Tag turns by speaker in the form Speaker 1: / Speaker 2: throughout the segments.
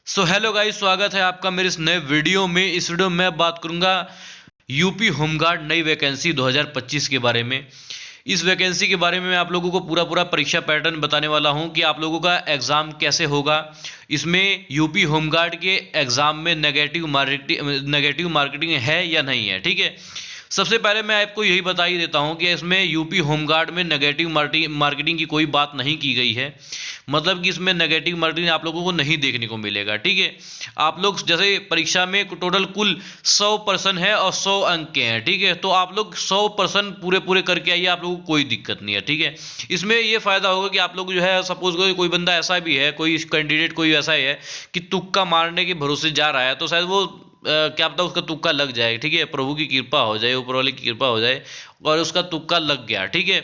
Speaker 1: Hello guys, स्वागत है आपका मेरे इस नए वीडियो में। इस वीडियो में मैं बात करूंगा यूपी होमगार्ड नई वैकेंसी 2025 के बारे में। इस वैकेंसी के बारे में मैं आप लोगों को पूरा पूरा परीक्षा पैटर्न बताने वाला हूं कि आप लोगों का एग्ज़ाम कैसे होगा। इसमें यूपी होमगार्ड के एग्ज़ाम में नेगेटिव मार्केटिंग है या नहीं है, ठीक है। सबसे पहले मैं आपको यही बता ही देता हूं कि इसमें यूपी होमगार्ड में नेगेटिव मार्केटिंग की कोई बात नहीं की गई है। मतलब कि इसमें नेगेटिव मार्केटिंग आप लोगों को नहीं देखने को मिलेगा, ठीक है। आप लोग जैसे परीक्षा में टोटल कुल 100 पर्सन है और 100 अंक के हैं, ठीक है। तो आप लोग 100 पर्सन पूरे पूरे करके आइए, आप लोगों को कोई दिक्कत नहीं है, ठीक है। इसमें ये फायदा होगा कि आप लोग जो है, सपोज कोई बंदा ऐसा भी है, कोई कैंडिडेट कोई ऐसा ही है कि तुक्का मारने के भरोसे जा रहा है, तो शायद वो क्या पता उसका तुक्का लग जाए, ठीक है। प्रभु की कृपा हो जाए, ऊपर वाले की कृपा हो जाए और उसका तुक्का लग गया, ठीक है,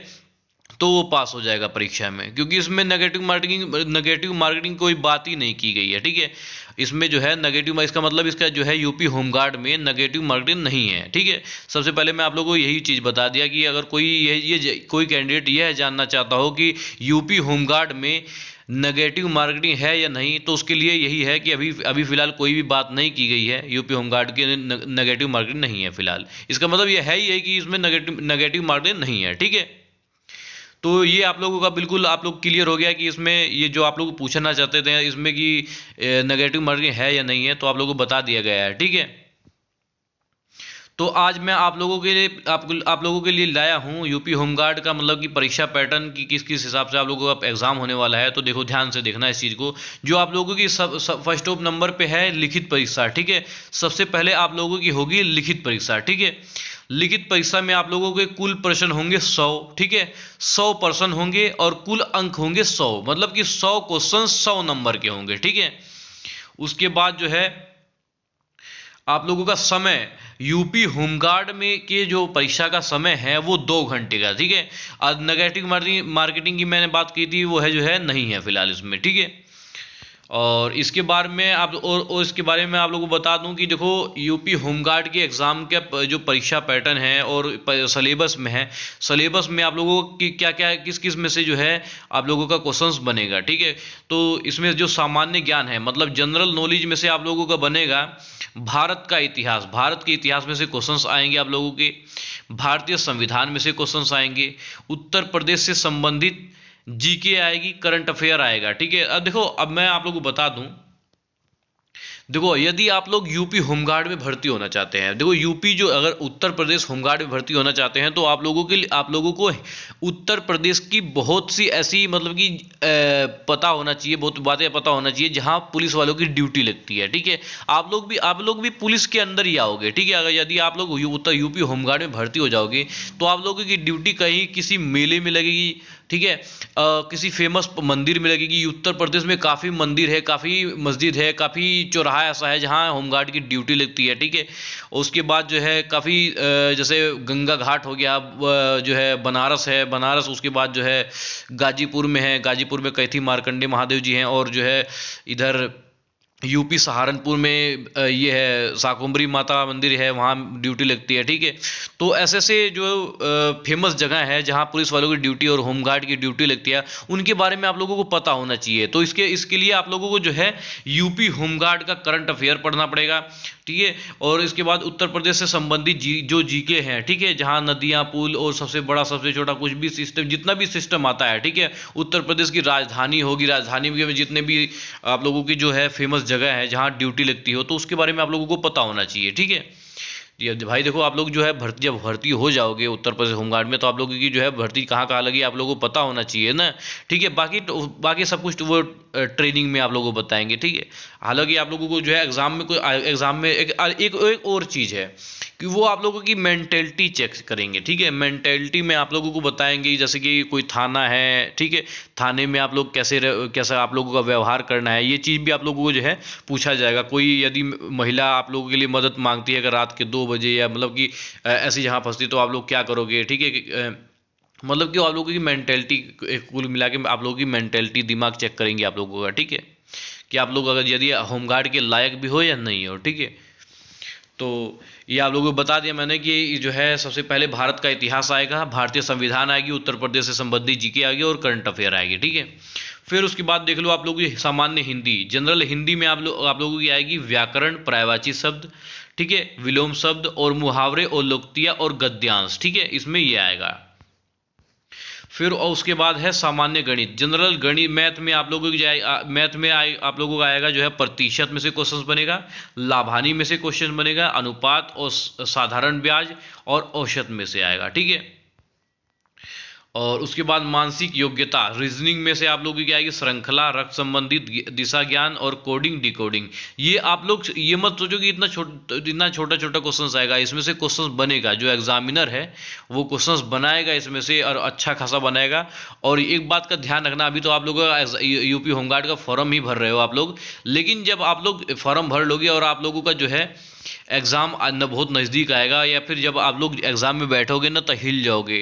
Speaker 1: तो वो पास हो जाएगा परीक्षा में, क्योंकि इसमें नेगेटिव मार्केटिंग कोई बात ही नहीं की गई है, ठीक है। इसमें जो है नेगेटिव, इसका मतलब इसका जो है यूपी होमगार्ड में नेगेटिव मार्केटिंग नहीं है, ठीक है। सबसे पहले मैं आप लोगों को यही चीज़ बता दिया कि अगर कोई कोई कैंडिडेट यह जानना चाहता हो कि यूपी होमगार्ड में नेगेटिव मार्केटिंग है या नहीं, तो उसके लिए यही है कि अभी अभी फिलहाल कोई भी बात नहीं की गई है। यूपी होमगार्ड के नेगेटिव मार्केटिंग नहीं है फिलहाल। इसका मतलब यह है ही है कि इसमें नेगेटिव मार्केटिंग नहीं है, ठीक है। तो ये आप लोगों का बिल्कुल आप लोग क्लियर हो गया कि इसमें ये जो आप लोग पूछना चाहते थे इसमें कि नेगेटिव मार्किंग है या नहीं है, तो आप लोगों को बता दिया गया है, ठीक है। तो आज मैं आप लोगों के लिए आप लोगों के लिए लाया हूँ यूपी होमगार्ड का, मतलब कि परीक्षा पैटर्न की किस किस हिसाब से आप लोगों का एग्जाम होने वाला है। तो देखो, ध्यान से देखना इस चीज़ को। जो आप लोगों की फर्स्ट ऑफ नंबर पे है लिखित परीक्षा, ठीक है। सबसे पहले आप लोगों की होगी लिखित परीक्षा, ठीक है। लिखित परीक्षा में आप लोगों के कुल प्रश्न होंगे 100, ठीक है। 100 प्रश्न होंगे और कुल अंक होंगे 100, मतलब कि 100 क्वेश्चन 100 नंबर के होंगे, ठीक है। उसके बाद जो है आप लोगों का समय, यूपी होमगार्ड में के जो परीक्षा का समय है वो 2 घंटे का, ठीक है। और नेगेटिव मार्केटिंग की मैंने बात की थी, वो है जो है नहीं है फिलहाल इसमें, ठीक है। और इसके बारे में और इसके बारे में आप लोगों को बता दूं कि देखो, यूपी होमगार्ड के एग्ज़ाम के जो परीक्षा पैटर्न है और सिलेबस में है, सिलेबस में आप लोगों की क्या क्या किस किस में से जो है आप लोगों का क्वेश्चंस बनेगा, ठीक है। तो इसमें जो सामान्य ज्ञान है, मतलब जनरल नॉलेज में से आप लोगों का बनेगा भारत का इतिहास, भारत के इतिहास में से क्वेश्चंस आएंगे आप लोगों के। भारतीय संविधान में से क्वेश्चंस आएंगे। उत्तर प्रदेश से संबंधित जीके आएगी, करंट अफेयर आएगा, ठीक है। अब देखो, अब मैं आप लोगों को बता दूं, देखो यदि आप लोग यूपी होमगार्ड में भर्ती होना चाहते हैं, देखो यूपी जो, अगर उत्तर प्रदेश होमगार्ड में भर्ती होना चाहते हैं तो आप लोगों के लिए, आप लोगों को उत्तर प्रदेश की बहुत सी ऐसी, मतलब कि पता होना चाहिए, बहुत बातें पता होना चाहिए जहां पुलिस वालों की ड्यूटी लगती है, ठीक है। आप लोग भी पुलिस के अंदर ही आओगे, ठीक है। अगर यदि आप लोग उत्तर यूपी होमगार्ड में भर्ती हो जाओगे तो आप लोगों की ड्यूटी कहीं किसी मेले में लगेगी, ठीक है। किसी फेमस मंदिर में लगेगी। उत्तर प्रदेश में काफ़ी मंदिर है, काफ़ी मस्जिद है, काफ़ी चौराहा ऐसा है जहाँ होमगार्ड की ड्यूटी लगती है, ठीक है। उसके बाद जो है काफ़ी जैसे गंगा घाट हो गया, जो है बनारस है, बनारस, उसके बाद जो है गाजीपुर में है, गाजीपुर में कैथी मार्कंडे महादेव जी हैं, और जो है इधर यूपी सहारनपुर में ये है शाकुंभरी माता मंदिर है, वहाँ ड्यूटी लगती है, ठीक है। तो ऐसे ऐसे जो फेमस जगह है जहाँ पुलिस वालों की ड्यूटी और होमगार्ड की ड्यूटी लगती है, उनके बारे में आप लोगों को पता होना चाहिए। तो इसके लिए आप लोगों को जो है यूपी होमगार्ड का करंट अफेयर पढ़ना पड़ेगा, ठीक है। और इसके बाद उत्तर प्रदेश से संबंधित जो जीके हैं, ठीक है, जहाँ नदियाँ, पुल और सबसे बड़ा सबसे छोटा कुछ भी सिस्टम, जितना भी सिस्टम आता है, ठीक है। उत्तर प्रदेश की राजधानी होगी, राजधानी में जितने भी आप लोगों की जो है फेमस जगह है जहाँ ड्यूटी लगती हो, तो उसके बारे में आप लोगों को पता होना चाहिए, ठीक है। ये भाई देखो, आप लोग जो है जब भर्ती हो जाओगे उत्तर प्रदेश होमगार्ड में, तो आप लोगों की जो है भर्ती कहाँ कहाँ लगी आप लोगों को पता होना चाहिए ना, ठीक है। बाकी सब कुछ तो वो ट्रेनिंग में आप लोगों को बताएंगे, ठीक है। हालांकि आप लोगों को जो है एग्जाम में एक और चीज़ है कि वो आप लोगों की मेंटेलिटी चेक करेंगे, ठीक है। मेंटेलिटी में आप लोगों को बताएंगे, जैसे कि कोई थाना है, ठीक है, थाने में आप लोग कैसा आप लोगों का व्यवहार करना है, ये चीज़ भी आप लोगों को जो है पूछा जाएगा। कोई यदि महिला आप लोगों के लिए मदद मांगती है अगर रात के 2 बजे, या मतलब कि ऐसी जहाँ फंसती, तो आप लोग क्या करोगे, ठीक है। मतलब कि आप लोगों की मेंटेलिटी, कुल मिला के आप लोगों की मेंटेलिटी, दिमाग चेक करेंगे आप लोगों का, ठीक है, कि आप लोग अगर यदि होमगार्ड के लायक भी हो या नहीं हो, ठीक है। तो ये आप लोगों को बता दिया मैंने कि जो है सबसे पहले भारत का इतिहास आएगा, भारतीय संविधान आएगी, उत्तर प्रदेश से संबंधित जीके आएगी और करंट अफेयर आएगी, ठीक है। फिर उसके बाद देख लो आप लोग ये सामान्य हिंदी, जनरल हिंदी में आप लोगों की आएगी व्याकरण, पर्यायवाची शब्द, ठीक है, विलोम शब्द और मुहावरे और लोकोक्तियां और गद्यांश, ठीक है, इसमें ये आएगा। फिर और उसके बाद है सामान्य गणित, जनरल गणित, मैथ में आप लोगों की मैथ में आप लोगों का आएगा जो है प्रतिशत में से क्वेश्चन बनेगा, लाभानी में से क्वेश्चन बनेगा, अनुपात और साधारण ब्याज और औसत में से आएगा, ठीक है। और उसके बाद मानसिक योग्यता, रीजनिंग में से आप लोगों की क्या आएगी, श्रृंखला, रक्त संबंधित, दिशा ज्ञान और कोडिंग डिकोडिंग। ये आप लोग ये मत सोचो कि इतना छोटा छोटा क्वेश्चन आएगा, इसमें से क्वेश्चन बनेगा, जो एग्जामिनर है वो क्वेश्चन बनाएगा इसमें से, और अच्छा खासा बनाएगा। और एक बात का ध्यान रखना, अभी तो आप लोग यूपी होमगार्ड का फॉर्म ही भर रहे हो आप लोग, लेकिन जब आप लोग फॉर्म भर लोगे और आप लोगों का जो है एग्ज़ाम बहुत नज़दीक आएगा, या फिर जब आप लोग एग्ज़ाम में बैठोगे ना तो हिल जाओगे।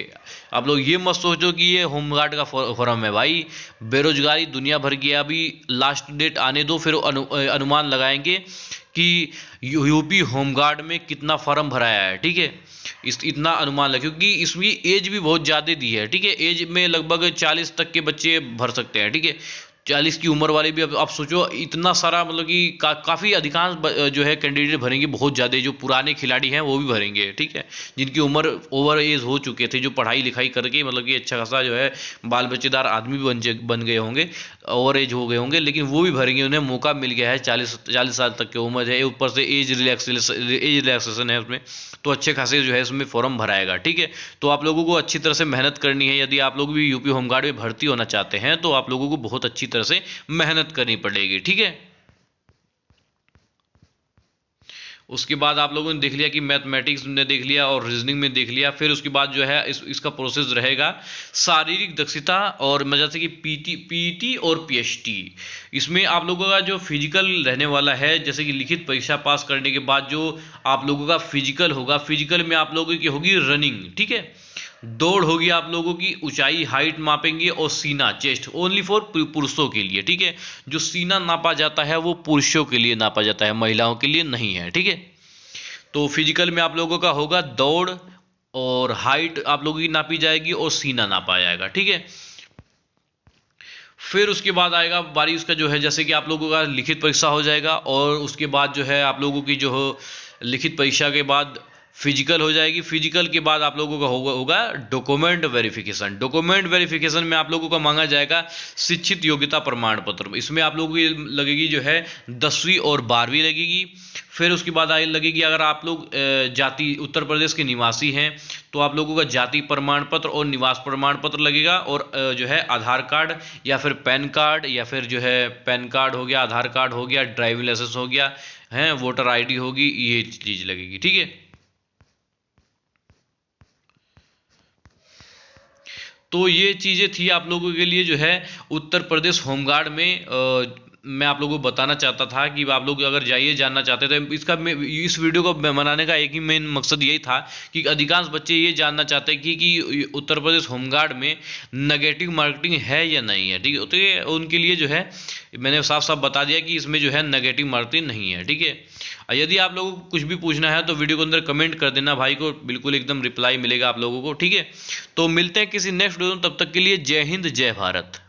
Speaker 1: आप लोग ये मत सोचो कि ये होमगार्ड का फॉर्म है, भाई बेरोजगारी दुनिया भर की है, अभी लास्ट डेट आने दो, फिर अनुमान लगाएंगे कि यूपी होमगार्ड में कितना फॉर्म भराया है, ठीक है, इतना अनुमान लगे, क्योंकि इसमें एज भी बहुत ज़्यादा दी है, ठीक है, एज में लगभग 40 तक के बच्चे भर सकते हैं, ठीक है, 40 की उम्र वाले भी। अब आप सोचो इतना सारा, मतलब कि काफ़ी अधिकांश जो है कैंडिडेट भरेंगे, बहुत ज़्यादा जो पुराने खिलाड़ी हैं वो भी भरेंगे, ठीक है, जिनकी उम्र ओवर एज हो चुके थे, जो पढ़ाई लिखाई करके मतलब कि अच्छा खासा जो है बाल बच्चेदार आदमी भी बन गए होंगे, ओवर एज हो गए होंगे, लेकिन वो भी भरेंगे, उन्हें मौका मिल गया है, 40 साल तक की उम्र है, ऊपर से एज रिलैक्सेशन है उसमें, तो अच्छे खासे जो है इसमें फॉर्म भराएगा, ठीक है। तो आप लोगों को अच्छी तरह से मेहनत करनी है, यदि आप लोग भी यूपी होमगार्ड में भर्ती होना चाहते हैं तो आप लोगों को बहुत अच्छी तरह से मेहनत करनी पड़ेगी, ठीक है। उसके बाद आप लोगों ने देख लिया कि मैथमेटिक्स ने देख लिया और रीजनिंग में देख लिया। फिर उसके बाद जो है इसका प्रोसेस रहेगा शारीरिक दक्षता, और जैसे कि पीटी और पीएचटी। इसमें आप लोगों का जो फिजिकल रहने वाला है, जैसे कि लिखित परीक्षा पास करने के बाद जो आप लोगों का फिजिकल होगा, फिजिकल में आप लोगों की होगी रनिंग, ठीक है, दौड़ होगी, आप लोगों की ऊंचाई हाइट मापेंगे, और सीना चेस्ट ओनली फॉर पुरुषों के लिए, ठीक है, जो सीना नापा जाता है वो पुरुषों के लिए नापा जाता है, महिलाओं के लिए नहीं है, ठीक है। तो फिजिकल में आप लोगों का होगा दौड़, और हाइट आप लोगों की नापी जाएगी, और सीना नापा जाएगा, ठीक है। फिर उसके बाद आएगा बारी उसका जो है, जैसे कि आप लोगों का लिखित परीक्षा हो जाएगा, और उसके बाद जो है आप लोगों की जो हो लिखित परीक्षा के बाद फिजिकल हो जाएगी। फिजिकल के बाद आप लोगों का होगा डॉक्यूमेंट वेरिफिकेशन। डॉक्यूमेंट वेरिफिकेशन में आप लोगों का मांगा जाएगा शिक्षित योग्यता प्रमाण पत्र। इसमें आप लोगों की लगेगी जो है 10वीं और 12वीं लगेगी। फिर उसके बाद लगेगी, अगर आप लोग जाति उत्तर प्रदेश के निवासी हैं तो आप लोगों का जाति प्रमाण पत्र और निवास प्रमाण पत्र लगेगा, और जो है आधार कार्ड या फिर पैन कार्ड, या फिर जो है पैन कार्ड हो गया, आधार कार्ड हो गया, ड्राइविंग लाइसेंस हो गया है, वोटर आईडी होगी, ये चीज़ लगेगी, ठीक है। तो ये चीज़ें थी आप लोगों के लिए जो है उत्तर प्रदेश होमगार्ड में मैं आप लोगों को बताना चाहता था कि आप लोग अगर जाइए जानना चाहते थे। इस वीडियो को बनाने का एक ही मेन मकसद यही था कि अधिकांश बच्चे ये जानना चाहते हैं कि उत्तर प्रदेश होमगार्ड में नेगेटिव मार्केटिंग है या नहीं है, ठीक है। तो ये उनके लिए जो है मैंने साफ साफ बता दिया कि इसमें जो है नेगेटिव मार्केटिंग नहीं है, ठीक है। यदि आप लोगों को कुछ भी पूछना है तो वीडियो के अंदर कमेंट कर देना, भाई को बिल्कुल एकदम रिप्लाई मिलेगा आप लोगों को, ठीक है। तो मिलते हैं किसी नेक्स्ट वीडियो में, तब तक के लिए जय हिंद जय भारत।